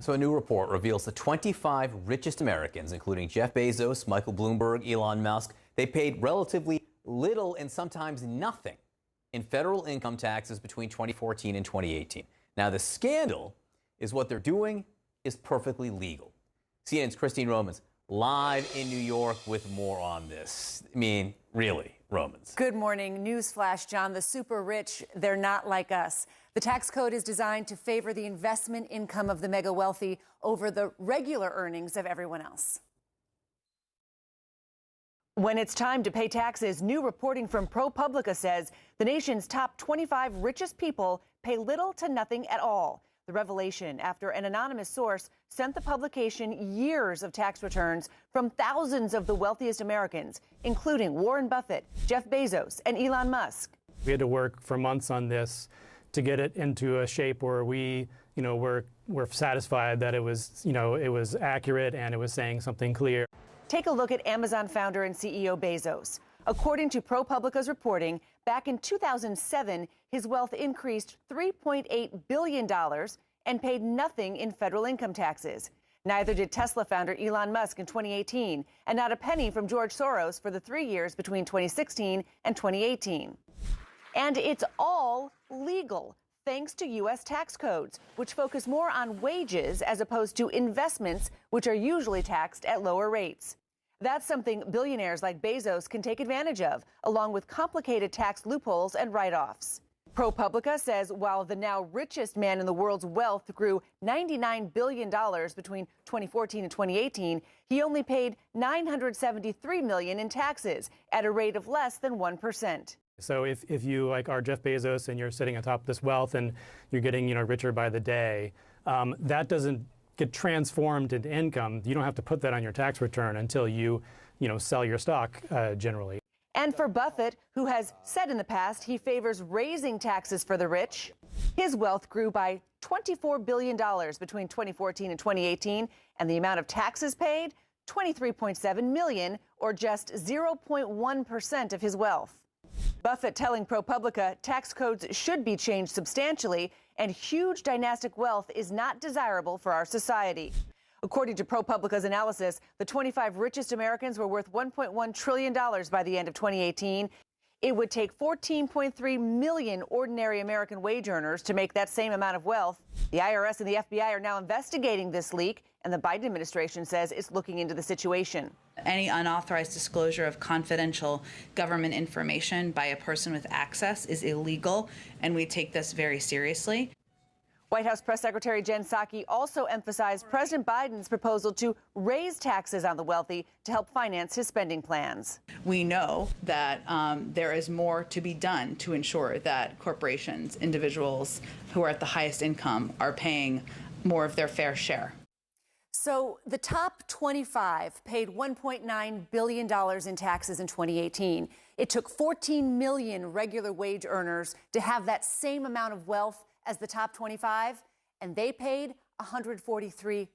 So a new report reveals the 25 richest Americans, including Jeff Bezos, Michael Bloomberg, Elon Musk, they paid relatively little and sometimes nothing in federal income taxes between 2014 and 2018. Now, the scandal is what they're doing is perfectly legal. CNN's Christine Romans live in New York with more on this. I mean, really, Romans. Good morning. Newsflash, John. The super rich, they're not like us. The tax code is designed to favor the investment income of the mega wealthy over the regular earnings of everyone else. When it's time to pay taxes, new reporting from ProPublica says the nation's top 25 richest people pay little to nothing at all. The revelation after an anonymous source sent the publication years of tax returns from thousands of the wealthiest Americans, including Warren Buffett, Jeff Bezos, and Elon Musk. We had to work for months on this to get it into a shape where we, were satisfied that it was accurate and it was saying something clear. Take a look at Amazon founder and CEO Bezos. According to ProPublica's reporting, back in 2007, his wealth increased $3.8 billion and paid nothing in federal income taxes. Neither did Tesla founder Elon Musk in 2018, and not a penny from George Soros for the 3 years between 2016 and 2018. And it's all legal, thanks to U.S. tax codes, which focus more on wages as opposed to investments, which are usually taxed at lower rates. That's something billionaires like Bezos can take advantage of, along with complicated tax loopholes and write-offs. ProPublica says while the now richest man in the world's wealth grew $99 billion between 2014 and 2018, he only paid $973 million in taxes at a rate of less than 1%. So if you are Jeff Bezos and you're sitting on top of this wealth and you're getting richer by the day, that doesn't get transformed into income. You don't have to put that on your tax return until you sell your stock generally. And for Buffett, who has said in the past he favors raising taxes for the rich, his wealth grew by $24 billion between 2014 and 2018, and the amount of taxes paid, $23.7 million, or just 0.1% of his wealth. Buffett telling ProPublica tax codes should be changed substantially, and huge dynastic wealth is not desirable for our society. According to ProPublica's analysis, the 25 richest Americans were worth $1.1 trillion by the end of 2018. It would take 14.3 million ordinary American wage earners to make that same amount of wealth. The IRS and the FBI are now investigating this leak, and the Biden administration says it's looking into the situation. Any unauthorized disclosure of confidential government information by a person with access is illegal, and we take this very seriously. White House Press Secretary Jen Psaki also emphasized President Biden's proposal to raise taxes on the wealthy to help finance his spending plans. We know that there is more to be done to ensure that corporations, individuals who are at the highest income are paying more of their fair share. So the top 25 paid $1.9 billion in taxes in 2018. It took 14 million regular wage earners to have that same amount of wealth as the top 25, and they paid $143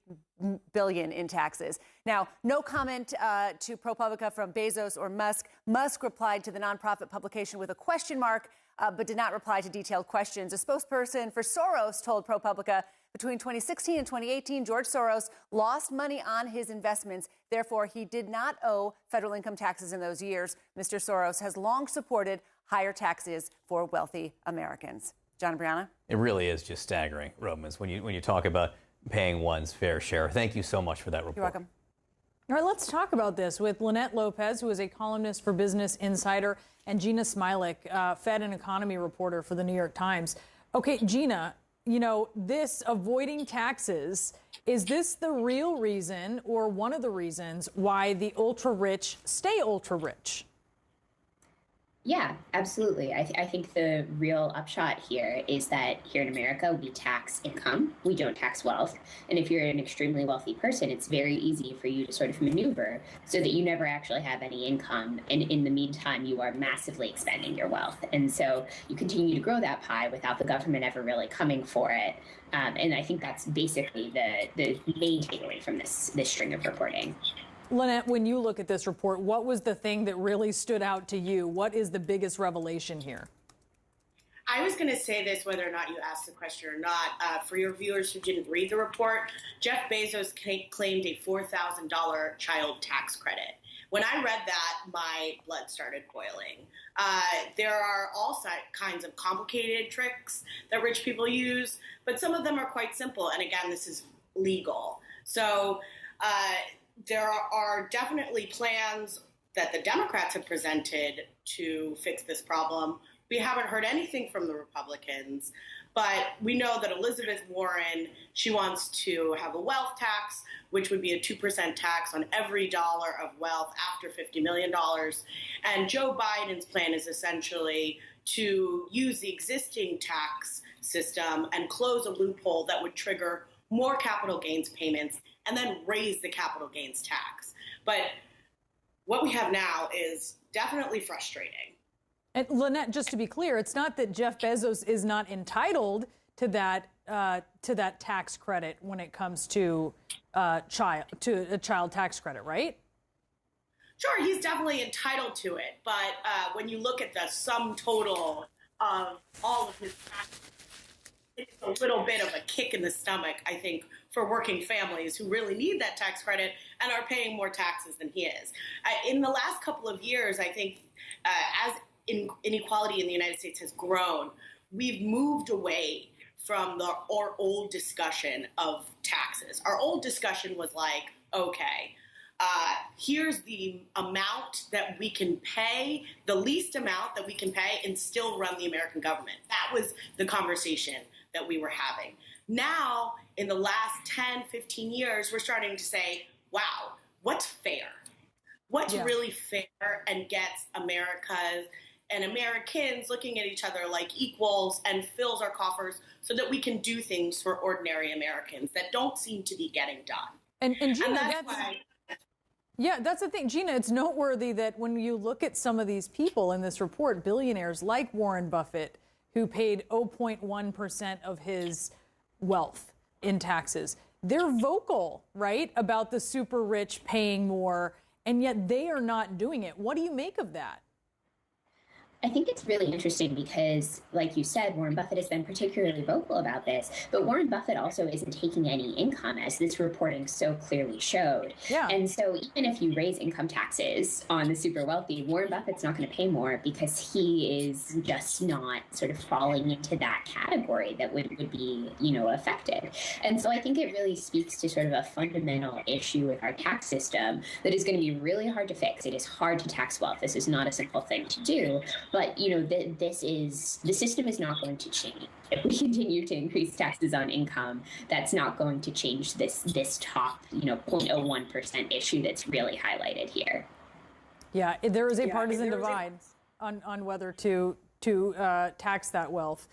billion in taxes. Now, no comment to ProPublica from Bezos or Musk. Musk replied to the nonprofit publication with a question mark, but did not reply to detailed questions. A spokesperson for Soros told ProPublica between 2016 and 2018, George Soros lost money on his investments. Therefore, he did not owe federal income taxes in those years. Mr. Soros has long supported higher taxes for wealthy Americans. John and Brianna? It really is just staggering, Romans, when you talk about paying one's fair share. Thank you so much for that report. You're welcome. All right, let's talk about this with Lynette Lopez, who is a columnist for Business Insider, and Gina Smilik, Fed and economy reporter for the New York Times. Okay, Gina, this avoiding taxes, is this the real reason or one of the reasons why the ultra-rich stay ultra-rich? Yeah, absolutely. I think the real upshot here is that here in America, we tax income. We don't tax wealth. And if you're an extremely wealthy person, it's very easy for you to sort of maneuver so that you never actually have any income. And in the meantime, you are massively expending your wealth. And so you continue to grow that pie without the government ever really coming for it. And I think that's basically the main takeaway from this string of reporting. Lynette, when you look at this report, what was the thing that really stood out to you? What is the biggest revelation here? I was going to say this whether or not you asked the question or not. For your viewers who didn't read the report, Jeff Bezos claimed a $4,000 child tax credit. When I read that, my blood started boiling. There are all kinds of complicated tricks that rich people use, but some of them are quite simple. And again, this is legal. So there are definitely plans that the Democrats have presented to fix this problem. We haven't heard anything from the Republicans, but we know that Elizabeth Warren, she wants to have a wealth tax, which would be a 2% tax on every dollar of wealth after $50 million. And Joe Biden's plan is essentially to use the existing tax system and close a loophole that would trigger more capital gains payments and then raise the capital gains tax. But what we have now is definitely frustrating. And Lynette, just to be clear, it's not that Jeff Bezos is not entitled to that tax credit when it comes to a child tax credit, right? Sure, he's definitely entitled to it, but when you look at the sum total of all of his taxes, it's a little bit of a kick in the stomach, I think, for working families who really need that tax credit and are paying more taxes than he is. In the last couple of years, I think as inequality in the United States has grown, we've moved away from our old discussion of taxes. Our old discussion was like, okay, here's the amount that we can pay, the least amount that we can pay and still run the American government. That was the conversation that we were having. Now, in the last 10, 15 years, we're starting to say, wow, what's fair? What's really fair and gets America's and Americans looking at each other like equals and fills our coffers so that we can do things for ordinary Americans that don't seem to be getting done. And Gina, that's the thing. Gina, it's noteworthy that when you look at some of these people in this report, billionaires like Warren Buffett, who paid 0.1% of his wealth in taxes, they're vocal, right, about the super rich paying more, and yet they are not doing it. What do you make of that? I think it's really interesting because, like you said, Warren Buffett has been particularly vocal about this, but Warren Buffett also isn't taking any income, as this reporting so clearly showed. Yeah. And so even if you raise income taxes on the super wealthy, Warren Buffett's not going to pay more because he is just not sort of falling into that category that would be, affected. And so I think it really speaks to sort of a fundamental issue with our tax system that is going to be really hard to fix. It is hard to tax wealth. This is not a simple thing to do. But, the system is not going to change. If we continue to increase taxes on income, that's not going to change this top, 0.01% issue that's really highlighted here. Yeah, there is a partisan divide on whether to tax that wealth.